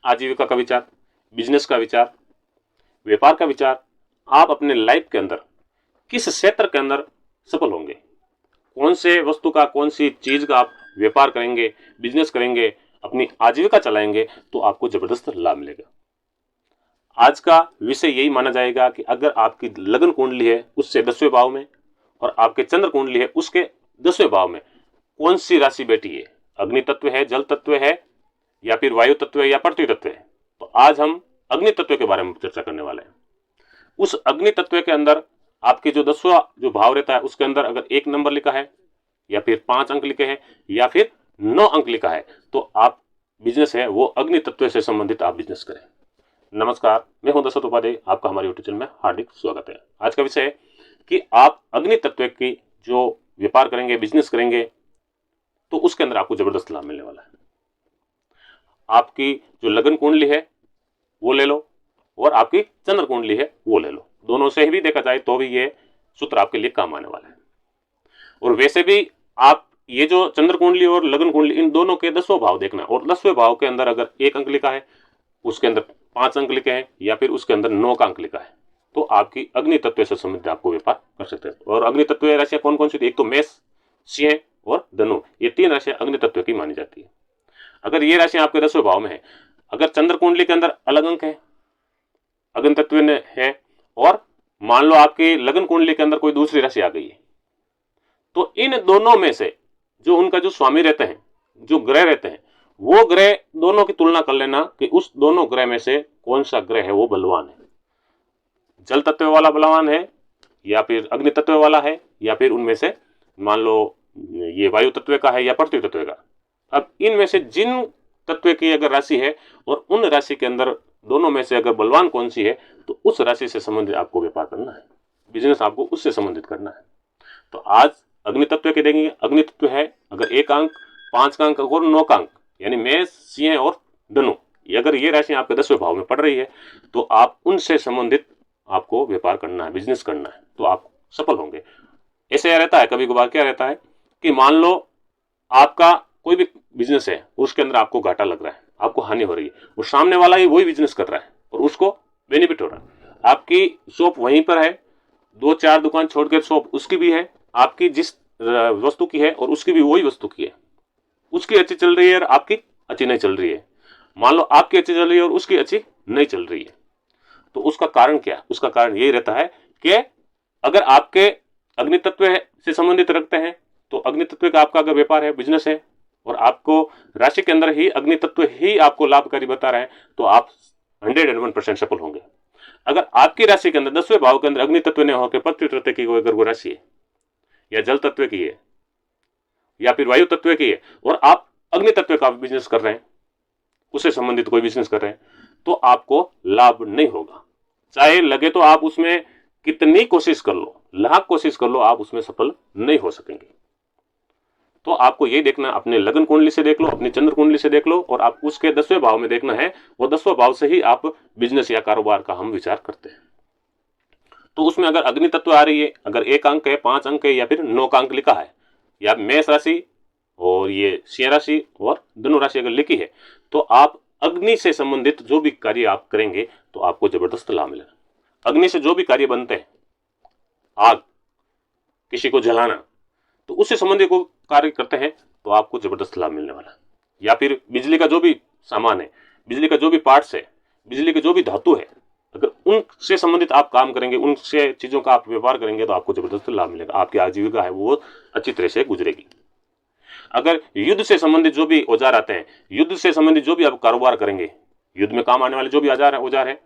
आजीविका का विचार, बिजनेस का विचार, व्यापार का विचार, आप अपने लाइफ के अंदर किस क्षेत्र के अंदर सफल होंगे, कौन से वस्तु का, कौन सी चीज का आप व्यापार करेंगे, बिजनेस करेंगे, अपनी आजीविका चलाएंगे, तो आपको जबरदस्त लाभ मिलेगा। आज का विषय यही माना जाएगा कि अगर आपकी लगन कुंडली है उससे 10वें भाव में और आपके चंद्र कुंडली है उसके 10वें भाव में कौन सी राशि बैठी है, अग्नि तत्व है, जल तत्व है, या फिर वायु तत्व है, या पृथ्वी तत्व है। तो आज हम अग्नि तत्व के बारे में चर्चा करने वाले हैं। उस अग्नि तत्व के अंदर आपके जो 10वां जो भाव रहता है उसके अंदर अगर 1 नंबर लिखा है, या फिर 5 अंक लिखे हैं, या फिर 9 अंक लिखा है, तो आप बिजनेस है वो अग्नि तत्व से संबंधित आप बिजनेस करें। नमस्कार, मैं हूं दशरथ उपाध्याय, आपका हमारे यूट्यूब चैनल में हार्दिक स्वागत है। आज का विषय है कि आप अग्नि तत्व की जो व्यापार करेंगे, बिजनेस करेंगे, तो उसके अंदर आपको जबरदस्त लाभ मिलने वाला है। आपकी जो लगन कुंडली है वो ले लो और आपकी चंद्र कुंडली है वो ले लो, दोनों से भी देखा जाए तो भी ये सूत्र आपके लिए काम आने वाला है। और वैसे भी आप ये जो चंद्र कुंडली और लगन कुंडली इन दोनों के 10वां भाव देखना, और 10वें भाव के अंदर अगर 1 अंक लिखा है, उसके अंदर 5 अंक लिखे हैं, या फिर उसके अंदर 9 का अंक लिखा है, तो आपकी अग्नि तत्व से संबंधित आपको व्यापार कर सकते हैं। और अग्नि तत्व राशियां कौन कौन सी थी? एक तो मेष, सिंह और धनु, ये 3 राशियां अग्नि तत्व की मानी जाती है। अगर ये राशियां आपके 10वें भाव में है, अगर चंद्र कुंडली के अंदर अलग अंक है, अग्नि तत्व है, और मान लो आपकी लगन कुंडली के अंदर कोई दूसरी राशि आ गई है, तो इन दोनों में से जो उनका जो स्वामी रहते हैं, जो ग्रह रहते हैं, वो ग्रह दोनों की तुलना कर लेना कि उस दोनों ग्रह में से कौन सा ग्रह है वो बलवान है। जल तत्व वाला बलवान है, या फिर अग्नि तत्व वाला है, या फिर उनमें से मान लो ये वायु तत्व का है या पृथ्वी तत्व का। अब इनमें से जिन तत्व की अगर राशि है और उन राशि के अंदर दोनों में से अगर बलवान कौन सी है, तो उस राशि से संबंधित आपको व्यापार करना है, बिजनेस आपको उससे संबंधित करना है। तो आज अग्नि तत्व के देखेंगे। अग्नि तत्व है अगर 1 अंक, 5 का अंक और 9 का अंक, यानी मेष, सिंह और धनु, अगर ये राशि आपके 10वें भाव में पड़ रही है, तो आप उनसे संबंधित आपको व्यापार करना है, बिजनेस करना है, तो आप सफल होंगे। ऐसे रहता है कभी कभार, क्या रहता है कि मान लो आपका कोई भी बिजनेस है, उसके अंदर आपको घाटा लग रहा है, आपको हानि हो रही है, और सामने वाला ही वही बिजनेस कर रहा है और उसको बेनिफिट हो रहा है। आपकी शॉप वहीं पर है, 2-4 दुकान छोड़कर शॉप उसकी भी है, आपकी जिस वस्तु की है और उसकी भी वही वस्तु की है, उसकी अच्छी चल रही है और आपकी अच्छी नहीं चल रही है। मान लो आपकी अच्छी चल रही है और उसकी अच्छी नहीं चल रही है, तो उसका कारण क्या? उसका कारण यही रहता है कि अगर आपके अग्नि तत्व से संबंधित रखते हैं, तो अग्नि तत्व का आपका अगर व्यापार है, बिजनेस है, और आपको राशि के अंदर ही अग्नि तत्व ही आपको लाभकारी बता रहे हैं, तो आप 101% सफल होंगे। अगर आपकी राशि के अंदर 10वें भाव के अंदर अग्नि तत्व ने होकर पृथ्वी तत्व की अगर वो राशि है, या जल तत्व की है, या फिर वायु तत्व की है, और आप अग्नि तत्व का बिजनेस कर रहे हैं, उससे संबंधित कोई बिजनेस कर रहे हैं, तो आपको लाभ नहीं होगा। चाहे लगे तो आप उसमें कितनी कोशिश कर लो, लाख कोशिश कर लो, आप उसमें सफल नहीं हो सकेंगे। तो आपको ये देखना, अपने लगन कुंडली से देख लो, अपनी चंद्र कुंडली से देख लो, और आप उसके 10वें भाव में देखना है, और 10वां भाव से ही आप बिजनेस या कारोबार का हम विचार करते हैं। तो उसमें अगर अग्नि तत्व आ रही है, अगर 1 अंक है, 5 अंक है, या फिर 9 का अंक लिखा है, या मेष राशि और ये सिंह राशि और धनु राशि अगर लिखी है, तो आप अग्नि से संबंधित जो भी कार्य आप करेंगे तो आपको जबरदस्त लाभ मिलेगा। अग्नि से जो भी कार्य बनते हैं, आग, किसी को जलाना, तो उससे संबंधित को कार्य करते हैं तो आपको जबरदस्त लाभ मिलने वाला है। या फिर बिजली का जो भी सामान है, बिजली का जो भी पार्ट्स है, बिजली के जो भी धातु है, अगर उनसे संबंधित आप काम करेंगे, उनसे चीजों का आप व्यवहार करेंगे, तो आपको जबरदस्त लाभ मिलेगा। आपकी आजीविका है वो अच्छी तरह से गुजरेगी। अगर युद्ध से संबंधित जो भी औजार आते हैं, युद्ध से संबंधित जो भी आप कारोबार करेंगे, युद्ध में काम आने वाले जो भी औजार है,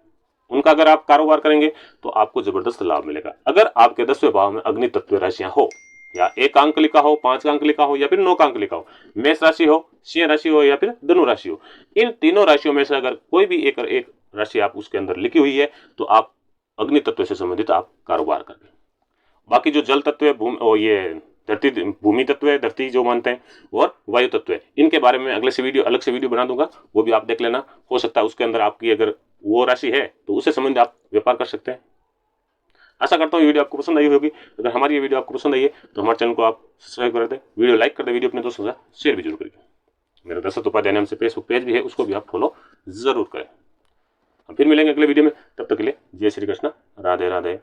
उनका अगर आप कारोबार करेंगे तो आपको जबरदस्त लाभ मिलेगा। अगर आपके 10वें भाव में अग्नि तत्व राशियां हो, या 1 अंक लिखा हो, 5 अंक लिखा हो, या फिर 9 का अंक लिखा हो, मेष राशि हो, सिंह राशि हो, या फिर धनु राशि हो, इन तीनों राशियों में से अगर कोई भी एक राशि आप उसके अंदर लिखी हुई है, तो आप अग्नि तत्व से संबंधित आप कारोबार करेंगे। बाकी जो जल तत्व है, ये धरती, भूमि तत्व है, धरती जो मानते हैं, और वायु तत्व है, इनके बारे में अलग से वीडियो बना दूंगा, वो भी आप देख लेना। हो सकता है उसके अंदर आपकी अगर वो राशि है तो उससे संबंधित आप व्यापार कर सकते हैं। आशा करता हूँ वीडियो आपको पसंद आई होगी। अगर हमारी ये वीडियो आपको पसंद आई है तो हमारे चैनल को आप सब्सक्राइब कर दें, वीडियो लाइक कर दें, वीडियो अपने दोस्तों के साथ शेयर भी जरूर करिए। मेरा दशरथ उपाध्याय नाम से फेसबुक पेज भी है, उसको भी आप फॉलो ज़रूर करें। हम फिर मिलेंगे अगले वीडियो में, तब तक के लिए जय श्री कृष्ण, राधे राधे।